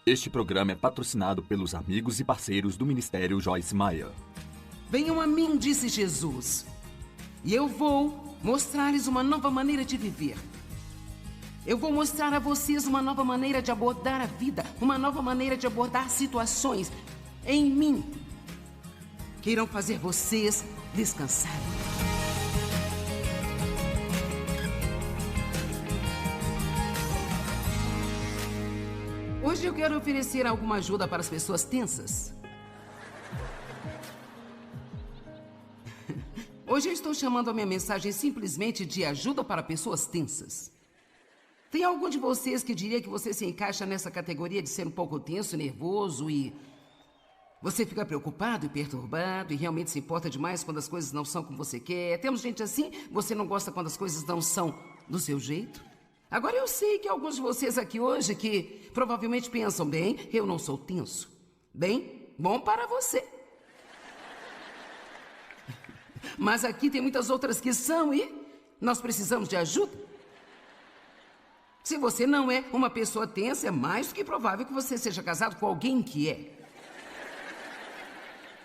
Este programa é patrocinado pelos amigos e parceiros do Ministério Joyce Meyer. Venham a mim, disse Jesus, e eu vou mostrar-lhes uma nova maneira de viver. Eu vou mostrar a vocês uma nova maneira de abordar a vida, uma nova maneira de abordar situações em mim, que irão fazer vocês descansarem. Hoje eu quero oferecer alguma ajuda para as pessoas tensas. Hoje eu estou chamando a minha mensagem simplesmente de ajuda para pessoas tensas. Tem algum de vocês que diria que você se encaixa nessa categoria de ser um pouco tenso, nervoso e... você fica preocupado e perturbado e realmente se importa demais quando as coisas não são como você quer? Temos gente assim? Você não gosta quando as coisas não são do seu jeito? Agora eu sei que alguns de vocês aqui hoje que provavelmente pensam, bem, eu não sou tenso. Bem, bom para você. Mas aqui tem muitas outras que são e nós precisamos de ajuda. Se você não é uma pessoa tensa, é mais do que provável que você seja casado com alguém que é.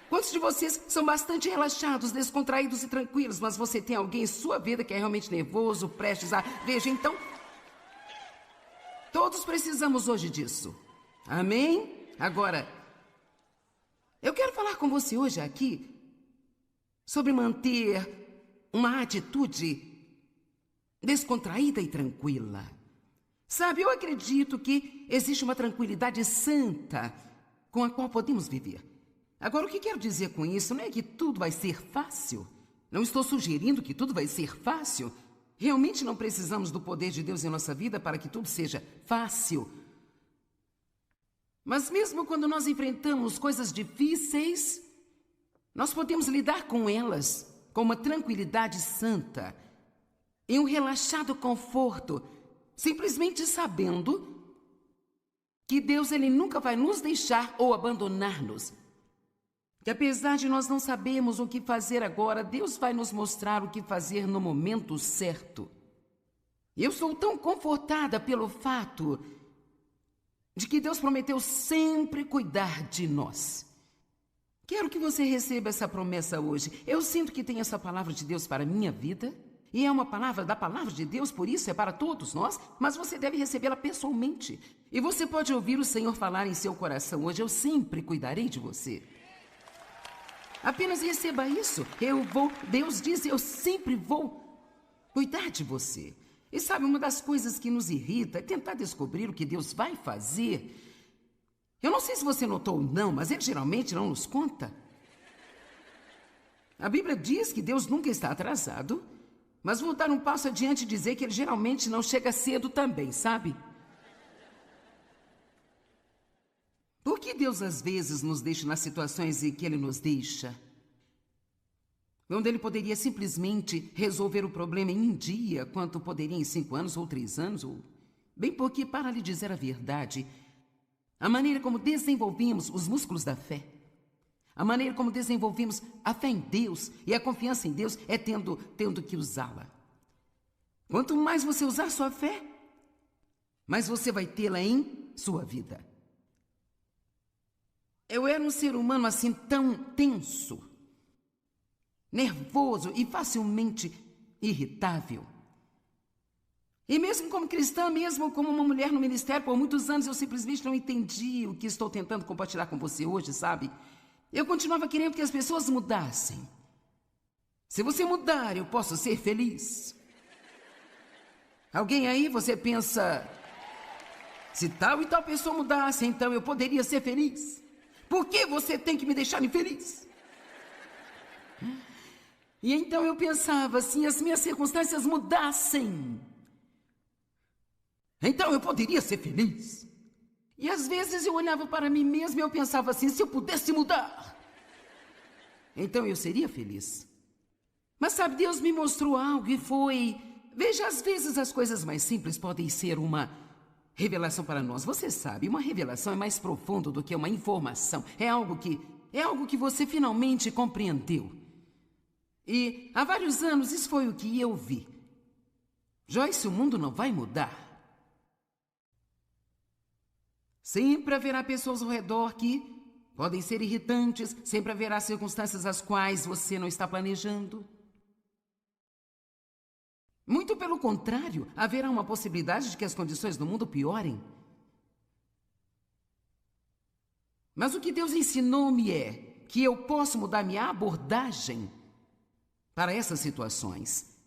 Quantos de vocês são bastante relaxados, descontraídos e tranquilos, mas você tem alguém em sua vida que é realmente nervoso, prestes a... Veja, então... todos precisamos hoje disso. Amém? Agora, eu quero falar com você hoje aqui sobre manter uma atitude descontraída e tranquila. Sabe, eu acredito que existe uma tranquilidade santa com a qual podemos viver. Agora, o que quero dizer com isso não é que tudo vai ser fácil. Não estou sugerindo que tudo vai ser fácil. Realmente não precisamos do poder de Deus em nossa vida para que tudo seja fácil. Mas mesmo quando nós enfrentamos coisas difíceis, nós podemos lidar com elas com uma tranquilidade santa, em um relaxado conforto, simplesmente sabendo que Deus ele nunca vai nos deixar ou abandonar-nos. Que apesar de nós não sabermos o que fazer agora, Deus vai nos mostrar o que fazer no momento certo. Eu sou tão confortada pelo fato de que Deus prometeu sempre cuidar de nós. Quero que você receba essa promessa hoje. Eu sinto que tem essa palavra de Deus para a minha vida. E é uma palavra da palavra de Deus, por isso é para todos nós, mas você deve recebê-la pessoalmente. E você pode ouvir o Senhor falar em seu coração hoje, eu sempre cuidarei de você. Apenas receba isso. Deus diz, eu sempre vou cuidar de você. E sabe, uma das coisas que nos irrita é tentar descobrir o que Deus vai fazer. Eu não sei se você notou ou não, mas Ele geralmente não nos conta. A Bíblia diz que Deus nunca está atrasado, mas vou dar um passo adiante e dizer que Ele geralmente não chega cedo também, sabe? Por que Deus às vezes nos deixa nas situações em que Ele nos deixa? Onde Ele poderia simplesmente resolver o problema em um dia, quanto poderia em 5 anos ou 3 anos, ou... Bem porque, para lhe dizer a verdade, a maneira como desenvolvemos os músculos da fé, a maneira como desenvolvemos a fé em Deus e a confiança em Deus é tendo que usá-la. Quanto mais você usar sua fé, mais você vai tê-la em sua vida. Eu era um ser humano assim tão tenso, nervoso e facilmente irritável. E mesmo como cristã, mesmo como uma mulher no ministério, por muitos anos eu simplesmente não entendi o que estou tentando compartilhar com você hoje, sabe? Eu continuava querendo que as pessoas mudassem. Se você mudar, eu posso ser feliz. Alguém aí, você pensa, se tal e tal pessoa mudasse, então eu poderia ser feliz. Por que você tem que me deixar infeliz? E então eu pensava, se as minhas circunstâncias mudassem, então eu poderia ser feliz. E às vezes eu olhava para mim mesmo e eu pensava assim, se eu pudesse mudar, então eu seria feliz. Mas sabe, Deus me mostrou algo e foi... Veja, às vezes as coisas mais simples podem ser uma revelação para nós. Você sabe, uma revelação é mais profundo do que uma informação. É algo que você finalmente compreendeu. E há vários anos isso foi o que eu vi. Joyce, o mundo não vai mudar. Sempre haverá pessoas ao redor que podem ser irritantes, sempre haverá circunstâncias as quais você não está planejando. Muito pelo contrário, haverá uma possibilidade de que as condições do mundo piorem. Mas o que Deus ensinou-me é que eu posso mudar minha abordagem para essas situações.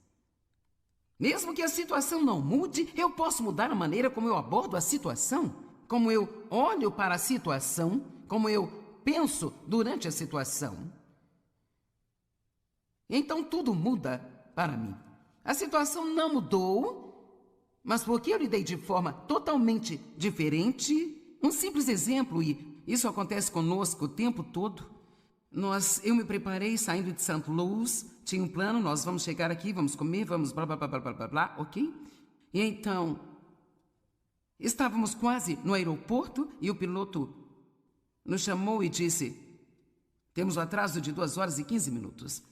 Mesmo que a situação não mude, eu posso mudar a maneira como eu abordo a situação, como eu olho para a situação, como eu penso durante a situação. Então tudo muda para mim. A situação não mudou, mas porque eu lidei de forma totalmente diferente. Um simples exemplo, e isso acontece conosco o tempo todo. Eu me preparei saindo de St. Louis, tinha um plano, nós vamos chegar aqui, vamos comer, vamos blá, blá, blá, blá, blá, blá, ok? E então, estávamos quase no aeroporto e o piloto nos chamou e disse, temos um atraso de 2 horas e 15 minutos.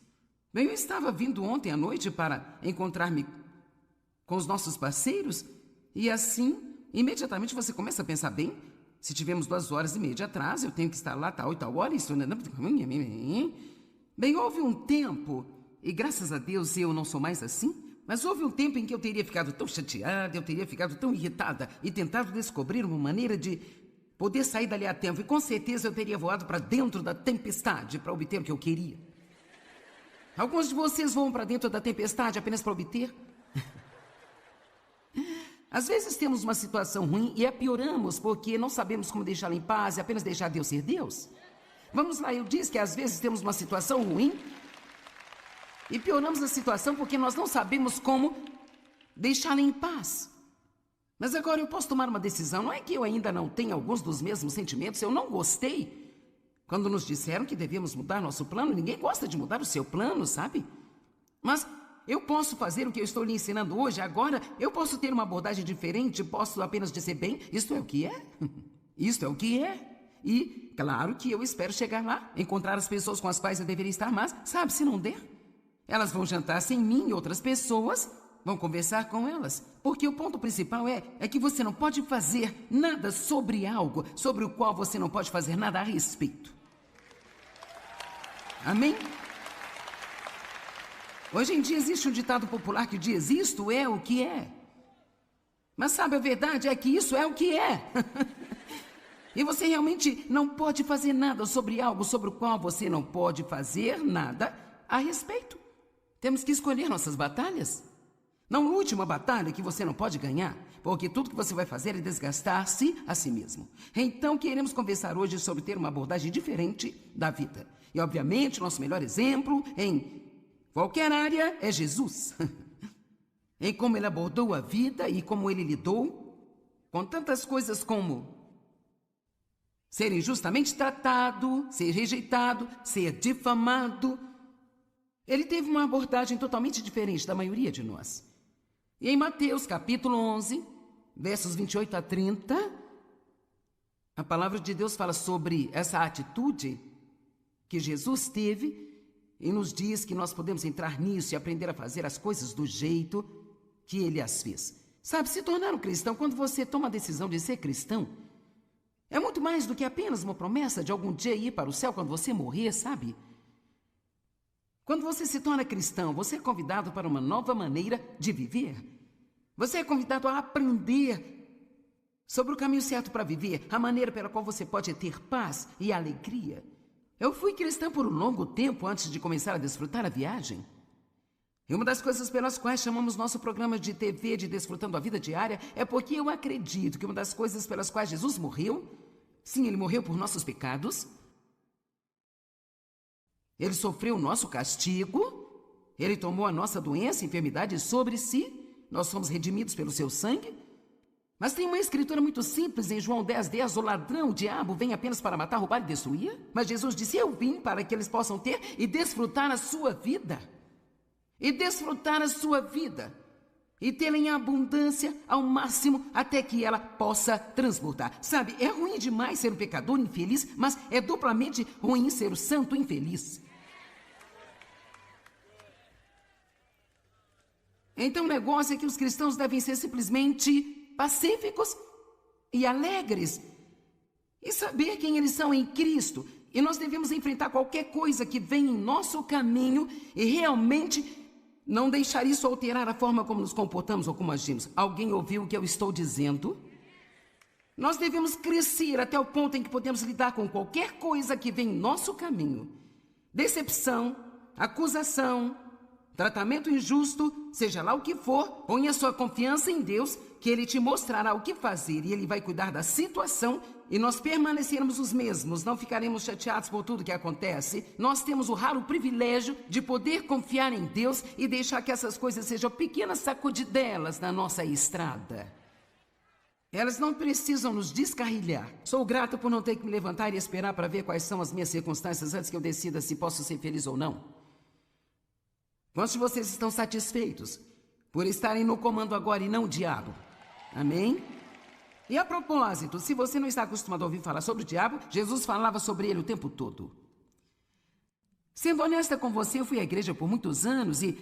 Bem, eu estava vindo ontem à noite para encontrar-me com os nossos parceiros e assim, imediatamente você começa a pensar, bem, se tivemos 2 horas e meia de atraso, eu tenho que estar lá tal e tal hora, isso... Bem, houve um tempo, e graças a Deus eu não sou mais assim, mas houve um tempo em que eu teria ficado tão chateada, eu teria ficado tão irritada e tentado descobrir uma maneira de poder sair dali a tempo. E com certeza eu teria voado para dentro da tempestade para obter o que eu queria. Alguns de vocês voam para dentro da tempestade apenas para obter. Às vezes temos uma situação ruim e a pioramos porque não sabemos como deixá-la em paz e apenas deixar Deus ser Deus. Vamos lá, eu disse que às vezes temos uma situação ruim e pioramos a situação porque nós não sabemos como deixá-la em paz. Mas agora eu posso tomar uma decisão. Não é que eu ainda não tenha alguns dos mesmos sentimentos. Eu não gostei quando nos disseram que devíamos mudar nosso plano. Ninguém gosta de mudar o seu plano, sabe? Mas eu posso fazer o que eu estou lhe ensinando hoje. Agora eu posso ter uma abordagem diferente. Posso apenas dizer, bem, isto é o que é. Isto é o que é. E claro que eu espero chegar lá, encontrar as pessoas com as quais eu deveria estar, mas sabe, se não der, elas vão jantar sem mim e outras pessoas vão conversar com elas. Porque o ponto principal é que você não pode fazer nada sobre algo sobre o qual você não pode fazer nada a respeito. Amém? Hoje em dia existe um ditado popular que diz, isto é o que é. Mas sabe, a verdade é que isso é o que é. E você realmente não pode fazer nada sobre algo sobre o qual você não pode fazer nada a respeito. Temos que escolher nossas batalhas. Não lute uma batalha que você não pode ganhar, porque tudo que você vai fazer é desgastar-se a si mesmo. Então, queremos conversar hoje sobre ter uma abordagem diferente da vida. E, obviamente, nosso melhor exemplo em qualquer área é Jesus. Em como ele abordou a vida e como ele lidou com tantas coisas como ser injustamente tratado, ser rejeitado, ser difamado. Ele teve uma abordagem totalmente diferente da maioria de nós. E em Mateus, capítulo 11, versos 28 a 30, a palavra de Deus fala sobre essa atitude que Jesus teve e nos diz que nós podemos entrar nisso e aprender a fazer as coisas do jeito que ele as fez. Sabe, se tornar um cristão, quando você toma a decisão de ser cristão, é muito mais do que apenas uma promessa de algum dia ir para o céu quando você morrer, sabe? Quando você se torna cristão, você é convidado para uma nova maneira de viver. Você é convidado a aprender sobre o caminho certo para viver, a maneira pela qual você pode ter paz e alegria. Eu fui cristã por um longo tempo antes de começar a desfrutar a viagem. E uma das coisas pelas quais chamamos nosso programa de TV de Desfrutando a Vida Diária é porque eu acredito que uma das coisas pelas quais Jesus morreu, sim, ele morreu por nossos pecados, ele sofreu o nosso castigo, ele tomou a nossa doença e enfermidade sobre si, nós somos redimidos pelo seu sangue. Mas tem uma escritura muito simples em João 10:10, o ladrão, o diabo, vem apenas para matar, roubar e destruir. Mas Jesus disse, eu vim para que eles possam ter e desfrutar a sua vida. E desfrutar a sua vida. E tê-la em abundância ao máximo até que ela possa transbordar. Sabe, é ruim demais ser um pecador infeliz, mas é duplamente ruim ser o santo infeliz. Então o negócio é que os cristãos devem ser simplesmente pacíficos e alegres. e saber quem eles são em Cristo. E nós devemos enfrentar qualquer coisa que venha em nosso caminho e realmente não deixar isso alterar a forma como nos comportamos ou como agimos. Alguém ouviu o que eu estou dizendo? Nós devemos crescer até o ponto em que podemos lidar com qualquer coisa que vem em nosso caminho. Decepção, acusação, tratamento injusto, seja lá o que for, ponha sua confiança em Deus, que Ele te mostrará o que fazer e Ele vai cuidar da situação e nós permanecermos os mesmos, não ficaremos chateados por tudo que acontece. Nós temos o raro privilégio de poder confiar em Deus e deixar que essas coisas sejam pequenas sacudidelas na nossa estrada. Elas não precisam nos descarrilhar. Sou grato por não ter que me levantar e esperar para ver quais são as minhas circunstâncias antes que eu decida se posso ser feliz ou não. Quantos de vocês estão satisfeitos por estarem no comando agora e não o diabo? Amém? E a propósito, se você não está acostumado a ouvir falar sobre o diabo, Jesus falava sobre ele o tempo todo. Sendo honesta com você, eu fui à igreja por muitos anos e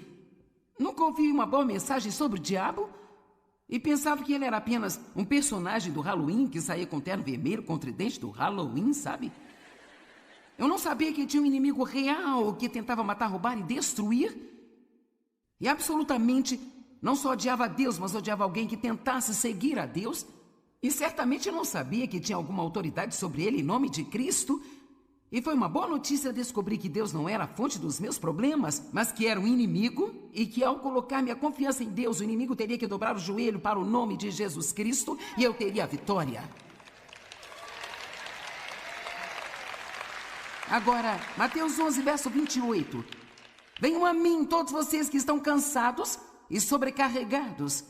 nunca ouvi uma boa mensagem sobre o diabo e pensava que ele era apenas um personagem do Halloween que saía com terno vermelho, com tridente do Halloween, sabe? Eu não sabia que tinha um inimigo real que tentava matar, roubar e destruir. E absolutamente não só odiava a Deus, mas odiava alguém que tentasse seguir a Deus. E certamente não sabia que tinha alguma autoridade sobre ele em nome de Cristo. E foi uma boa notícia descobrir que Deus não era a fonte dos meus problemas, mas que era um inimigo e que ao colocar minha confiança em Deus, o inimigo teria que dobrar o joelho para o nome de Jesus Cristo e eu teria a vitória. Agora, Mateus 11, verso 28. Venham a mim todos vocês que estão cansados e sobrecarregados.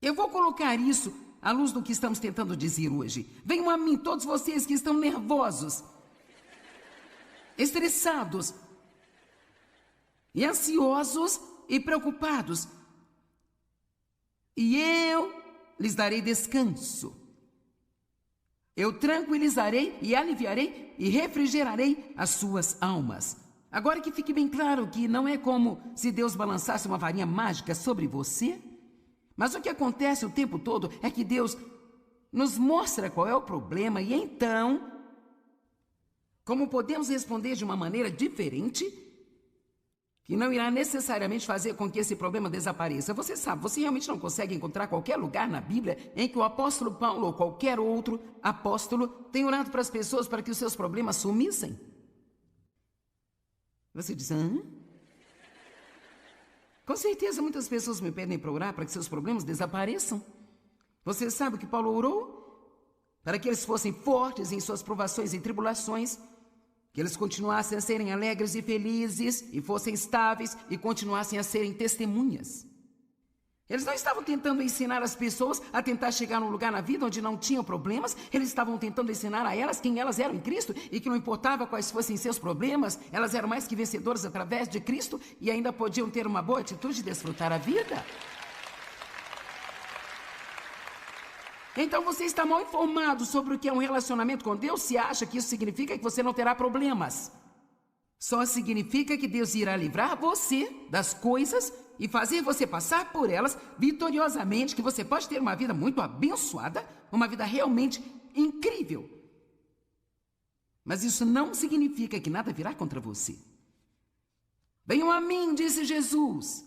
Eu vou colocar isso à luz do que estamos tentando dizer hoje. Venham a mim todos vocês que estão nervosos, estressados, e ansiosos e preocupados. E eu lhes darei descanso. Eu tranquilizarei e aliviarei e refrigerarei as suas almas. Agora que fique bem claro que não é como se Deus balançasse uma varinha mágica sobre você, mas o que acontece o tempo todo é que Deus nos mostra qual é o problema e então, como podemos responder de uma maneira diferente, que não irá necessariamente fazer com que esse problema desapareça. Você sabe, você realmente não consegue encontrar qualquer lugar na Bíblia em que o apóstolo Paulo ou qualquer outro apóstolo tenha orado para as pessoas para que os seus problemas sumissem. Você diz, hã? Com certeza muitas pessoas me pedem para orar para que seus problemas desapareçam. Você sabe que Paulo orou? Para que eles fossem fortes em suas provações e tribulações, que eles continuassem a serem alegres e felizes, e fossem estáveis, e continuassem a serem testemunhas. Eles não estavam tentando ensinar as pessoas a tentar chegar num lugar na vida onde não tinham problemas. Eles estavam tentando ensinar a elas quem elas eram em Cristo e que não importava quais fossem seus problemas, elas eram mais que vencedoras através de Cristo e ainda podiam ter uma boa atitude de desfrutar a vida. Então você está mal informado sobre o que é um relacionamento com Deus se acha que isso significa que você não terá problemas. Só significa que Deus irá livrar você das coisas e fazer você passar por elas vitoriosamente, que você pode ter uma vida muito abençoada, uma vida realmente incrível. Mas isso não significa que nada virá contra você. Venham a mim, disse Jesus,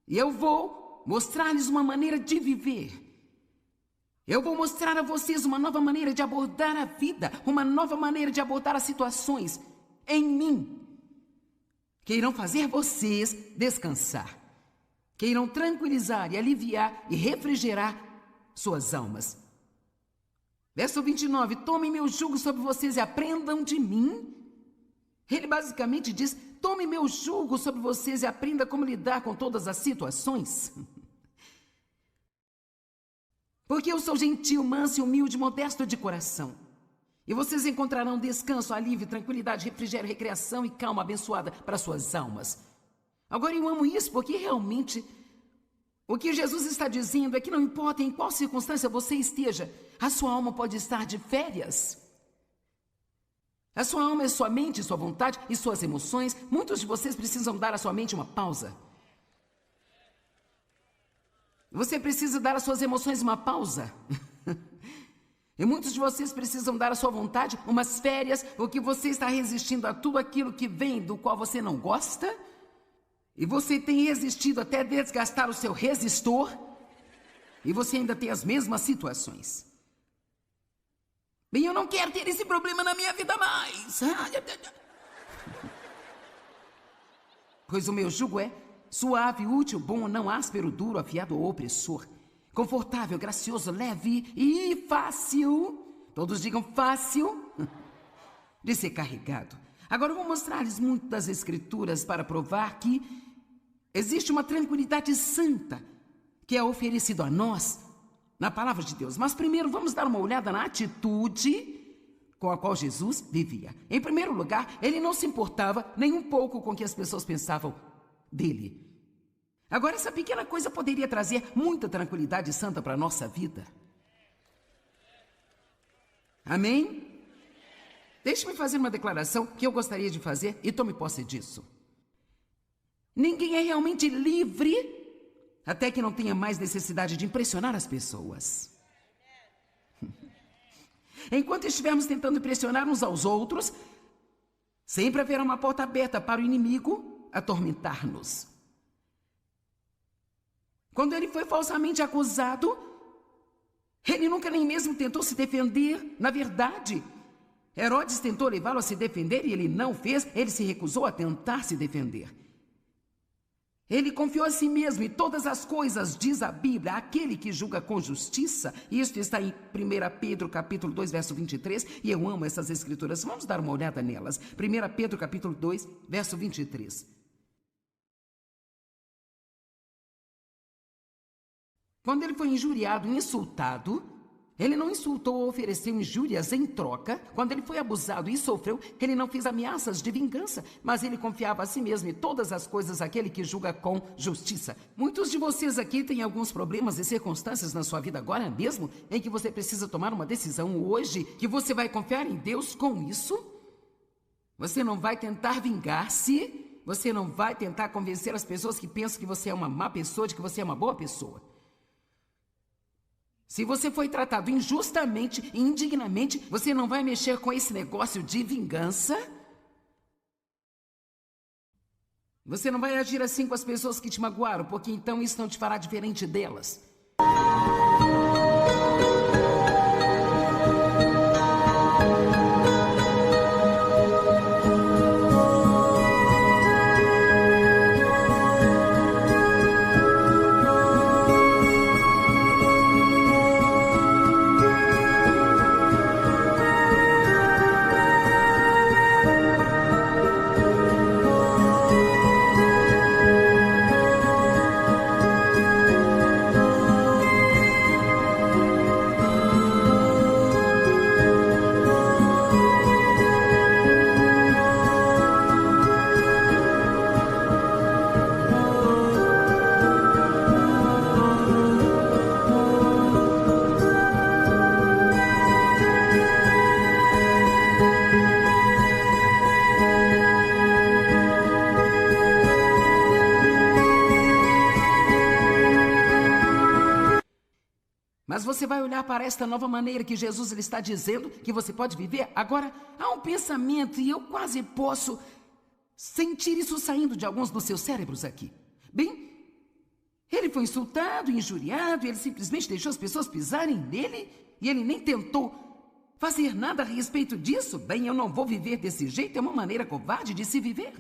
e eu vou mostrar-lhes uma maneira de viver. Eu vou mostrar a vocês uma nova maneira de abordar a vida, uma nova maneira de abordar as situações em mim, que irão fazer vocês descansar, que irão tranquilizar e aliviar e refrigerar suas almas. Verso 29, tomem meu jugo sobre vocês e aprendam de mim. Ele basicamente diz, tomem meu jugo sobre vocês e aprenda como lidar com todas as situações. Porque eu sou gentil, manso e humilde, modesto de coração. E vocês encontrarão descanso, alívio, tranquilidade, refrigério, recreação e calma abençoada para suas almas. Agora eu amo isso porque realmente o que Jesus está dizendo é que não importa em qual circunstância você esteja, a sua alma pode estar de férias. A sua alma é sua mente, sua vontade e suas emoções. Muitos de vocês precisam dar à sua mente uma pausa. Você precisa dar às suas emoções uma pausa. E muitos de vocês precisam dar à sua vontade umas férias, porque você está resistindo a tudo aquilo que vem do qual você não gosta. E você tem resistido até desgastar o seu resistor. E você ainda tem as mesmas situações. Bem, eu não quero ter esse problema na minha vida mais. Pois o meu jugo é suave, útil, bom, não áspero, duro, afiado ou opressor. Confortável, gracioso, leve e fácil. Todos digam fácil de ser carregado. Agora eu vou mostrar-lhes muito das Escrituras para provar que existe uma tranquilidade santa que é oferecido a nós na palavra de Deus. Mas primeiro vamos dar uma olhada na atitude com a qual Jesus vivia. Em primeiro lugar, ele não se importava nem um pouco com o que as pessoas pensavam dele. Agora, essa pequena coisa poderia trazer muita tranquilidade santa para a nossa vida. Amém? Deixe-me fazer uma declaração que eu gostaria de fazer e tome posse disso. Ninguém é realmente livre até que não tenha mais necessidade de impressionar as pessoas. Enquanto estivermos tentando impressionar uns aos outros, sempre haverá uma porta aberta para o inimigo atormentar-nos. Quando ele foi falsamente acusado, ele nunca nem mesmo tentou se defender. Na verdade, Herodes tentou levá-lo a se defender e ele não fez. Ele se recusou a tentar se defender. Ele confiou a si mesmo em todas as coisas, diz a Bíblia, aquele que julga com justiça. Isto está em 1 Pedro, capítulo 2, verso 23, e eu amo essas escrituras. Vamos dar uma olhada nelas. 1 Pedro, capítulo 2, verso 23. Quando ele foi injuriado, insultado, ele não insultou ou ofereceu injúrias em troca. Quando ele foi abusado e sofreu, ele não fez ameaças de vingança, mas ele confiava a si mesmo em todas as coisas aquele que julga com justiça. Muitos de vocês aqui têm alguns problemas e circunstâncias na sua vida agora mesmo, em que você precisa tomar uma decisão hoje, que você vai confiar em Deus com isso. Você não vai tentar vingar-se, você não vai tentar convencer as pessoas que pensam que você é uma má pessoa, de que você é uma boa pessoa. Se você foi tratado injustamente e indignamente, você não vai mexer com esse negócio de vingança. Você não vai agir assim com as pessoas que te magoaram, porque então isso não te fará diferente delas. Mas você vai olhar para esta nova maneira que Jesus lhe está dizendo que você pode viver. Agora, há um pensamento, e eu quase posso sentir isso saindo de alguns dos seus cérebros aqui. Bem, ele foi insultado, injuriado, ele simplesmente deixou as pessoas pisarem nele, e ele nem tentou fazer nada a respeito disso. Bem, eu não vou viver desse jeito, é uma maneira covarde de se viver.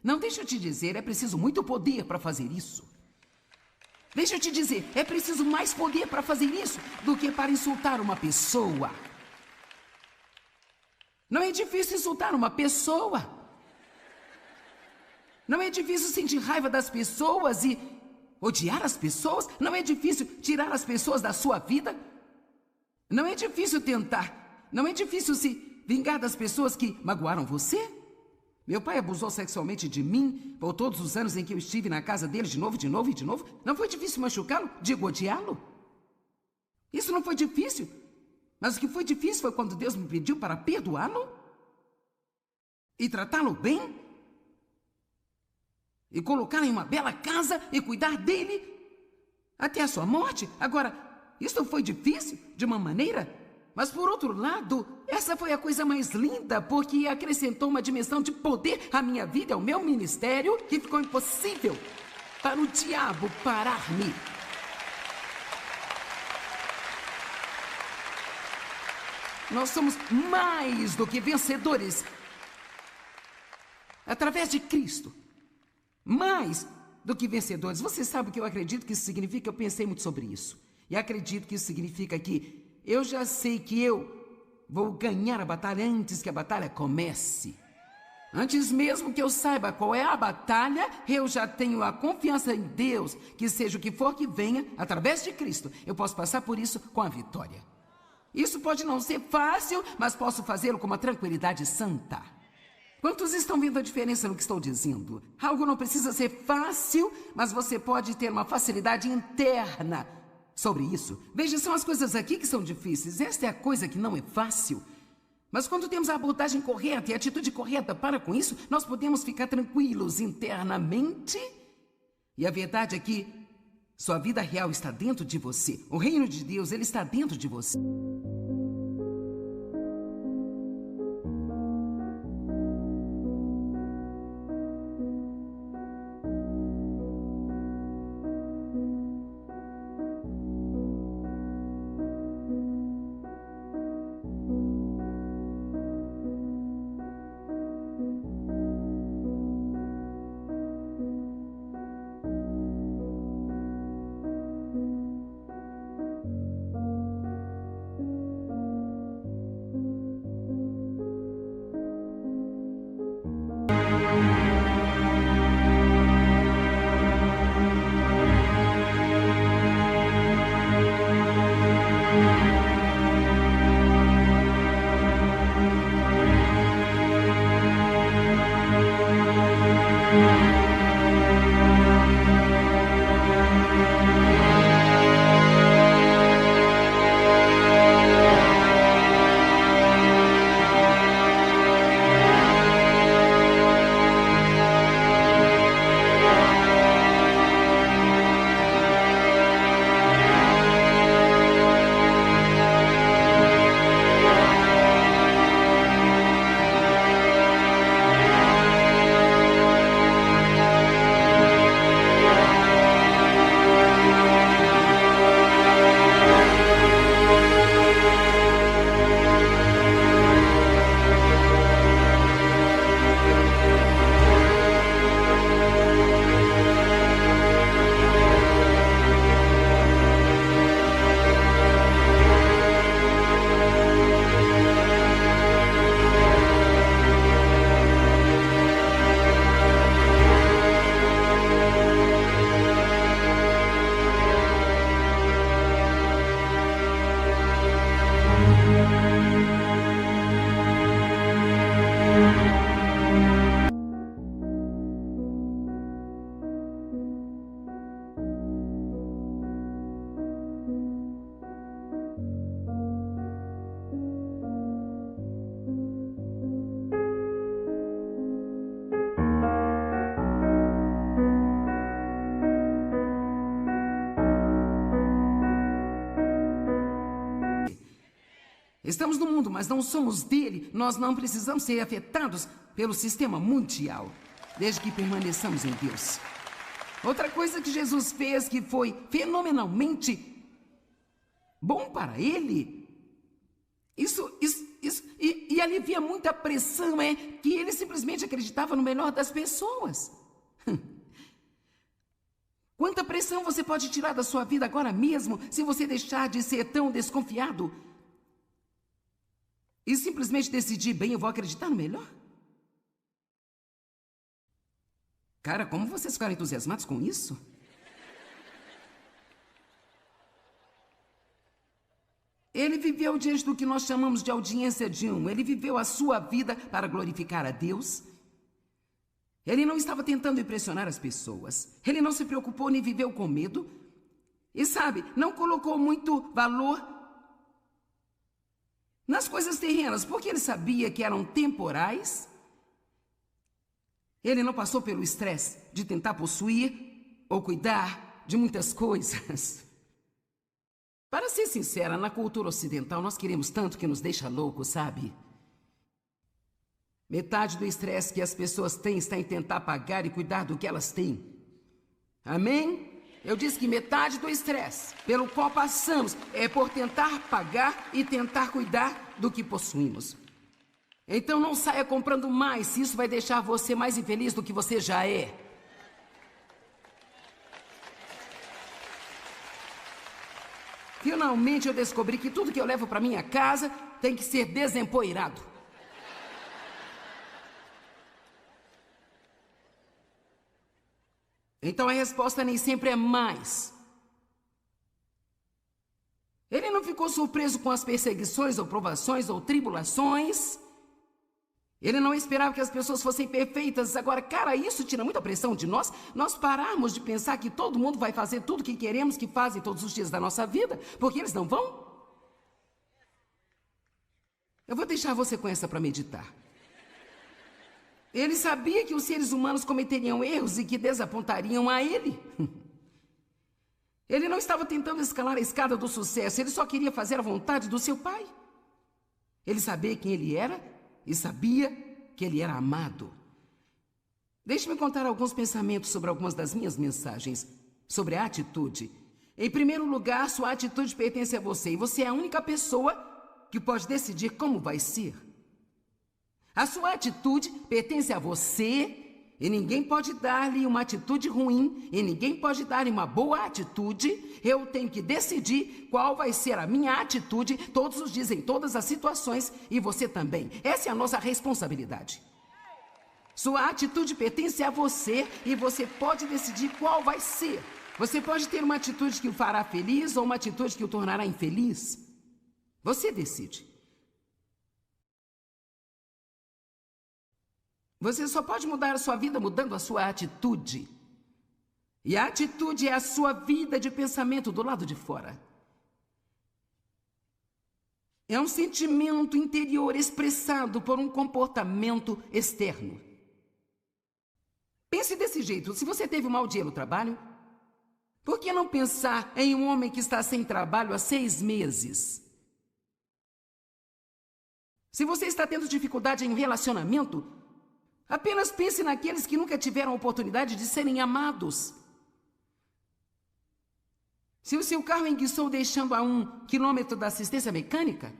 Não, deixa eu te dizer, é preciso muito poder para fazer isso. Deixa eu te dizer, é preciso mais poder para fazer isso do que para insultar uma pessoa. Não é difícil insultar uma pessoa. Não é difícil sentir raiva das pessoas e odiar as pessoas. Não é difícil tirar as pessoas da sua vida. Não é difícil tentar. Não é difícil se vingar das pessoas que magoaram você. Meu pai abusou sexualmente de mim por todos os anos em que eu estive na casa dele de novo. Não foi difícil machucá-lo? Digo, odiá-lo? Isso não foi difícil. Mas o que foi difícil foi quando Deus me pediu para perdoá-lo e tratá-lo bem e colocá-lo em uma bela casa e cuidar dele até a sua morte. Agora, isso foi difícil de uma maneira, mas por outro lado, essa foi a coisa mais linda, porque acrescentou uma dimensão de poder à minha vida, ao meu ministério, que ficou impossível para o diabo parar-me. Nós somos mais do que vencedores através de Cristo. Mais do que vencedores. Você sabe o que eu acredito que isso significa? Eu pensei muito sobre isso. E acredito que isso significa que eu já sei que eu vou ganhar a batalha antes que a batalha comece. Antes mesmo que eu saiba qual é a batalha, eu já tenho a confiança em Deus, que seja o que for que venha, através de Cristo, eu posso passar por isso com a vitória. Isso pode não ser fácil, mas posso fazê-lo com uma tranquilidade santa. Quantos estão vendo a diferença no que estou dizendo? Algo não precisa ser fácil, mas você pode ter uma facilidade interna sobre isso. Veja, são as coisas aqui que são difíceis. Esta é a coisa que não é fácil. Mas quando temos a abordagem correta e a atitude correta para com isso, nós podemos ficar tranquilos internamente. E a verdade é que sua vida real está dentro de você. O reino de Deus, ele está dentro de você. Estamos no mundo, mas não somos dele. Nós não precisamos ser afetados pelo sistema mundial, desde que permaneçamos em Deus. Outra coisa que Jesus fez que foi fenomenalmente bom para ele, e alivia muita pressão é que ele simplesmente acreditava no melhor das pessoas. Quanta pressão você pode tirar da sua vida agora mesmo se você deixar de ser tão desconfiado e simplesmente decidir, bem, eu vou acreditar no melhor? Cara, como vocês ficaram entusiasmados com isso? Ele viveu diante do que nós chamamos de audiência de um. Ele viveu a sua vida para glorificar a Deus. Ele não estava tentando impressionar as pessoas. Ele não se preocupou nem viveu com medo. E sabe, não colocou muito valor nas coisas terrenas, porque ele sabia que eram temporais. Ele não passou pelo estresse de tentar possuir ou cuidar de muitas coisas. Para ser sincera, na cultura ocidental, nós queremos tanto que nos deixa loucos, sabe? Metade do estresse que as pessoas têm está em tentar pagar e cuidar do que elas têm. Amém? Eu disse que metade do estresse pelo qual passamos é por tentar pagar e tentar cuidar do que possuímos. Então não saia comprando mais, se isso vai deixar você mais infeliz do que você já é. Finalmente eu descobri que tudo que eu levo para minha casa tem que ser desempoeirado. Então a resposta nem sempre é mais. Ele não ficou surpreso com as perseguições, ou provações, ou tribulações. Ele não esperava que as pessoas fossem perfeitas. Agora, cara, isso tira muita pressão de nós. Nós pararmos de pensar que todo mundo vai fazer tudo que queremos que fazem todos os dias da nossa vida, porque eles não vão. Eu vou deixar você com essa para meditar. Ele sabia que os seres humanos cometeriam erros e que desapontariam a ele. Ele não estava tentando escalar a escada do sucesso, ele só queria fazer a vontade do seu pai. Ele sabia quem ele era e sabia que ele era amado. Deixe-me contar alguns pensamentos sobre algumas das minhas mensagens, sobre a atitude. Em primeiro lugar, sua atitude pertence a você, e você é a única pessoa que pode decidir como vai ser. A sua atitude pertence a você, e ninguém pode dar-lhe uma atitude ruim, e ninguém pode dar-lhe uma boa atitude. Eu tenho que decidir qual vai ser a minha atitude todos os dias, em todas as situações, e você também. Essa é a nossa responsabilidade. Sua atitude pertence a você, e você pode decidir qual vai ser. Você pode ter uma atitude que o fará feliz, ou uma atitude que o tornará infeliz. Você decide. Você só pode mudar a sua vida mudando a sua atitude. E a atitude é a sua vida de pensamento do lado de fora. É um sentimento interior expressado por um comportamento externo. Pense desse jeito. Se você teve um mau dia no trabalho, por que não pensar em um homem que está sem trabalho há 6 meses? Se você está tendo dificuldade em um relacionamento, apenas pense naqueles que nunca tiveram a oportunidade de serem amados. Se o seu carro enguiçou deixando a 1 quilômetro da assistência mecânica,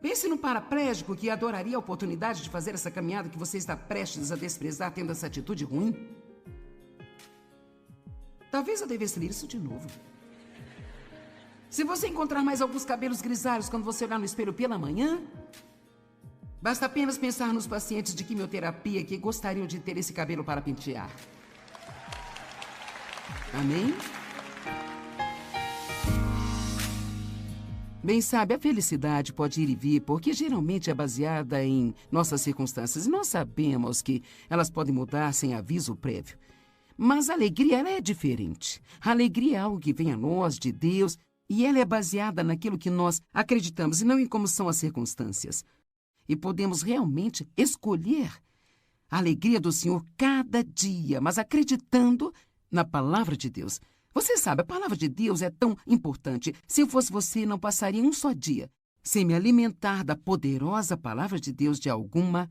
pense no paraplégico que adoraria a oportunidade de fazer essa caminhada que você está prestes a desprezar tendo essa atitude ruim. Talvez eu devesse ler isso de novo. Se você encontrar mais alguns cabelos grisalhos quando você olhar no espelho pela manhã, basta apenas pensar nos pacientes de quimioterapia que gostariam de ter esse cabelo para pentear. Amém? Bem, sabe, a felicidade pode ir e vir, porque geralmente é baseada em nossas circunstâncias. E nós sabemos que elas podem mudar sem aviso prévio. Mas a alegria, ela é diferente. A alegria é algo que vem a nós, de Deus, e ela é baseada naquilo que nós acreditamos e não em como são as circunstâncias. E podemos realmente escolher a alegria do Senhor cada dia, mas acreditando na palavra de Deus. Você sabe, a palavra de Deus é tão importante. Se eu fosse você, não passaria um só dia sem me alimentar da poderosa palavra de Deus de alguma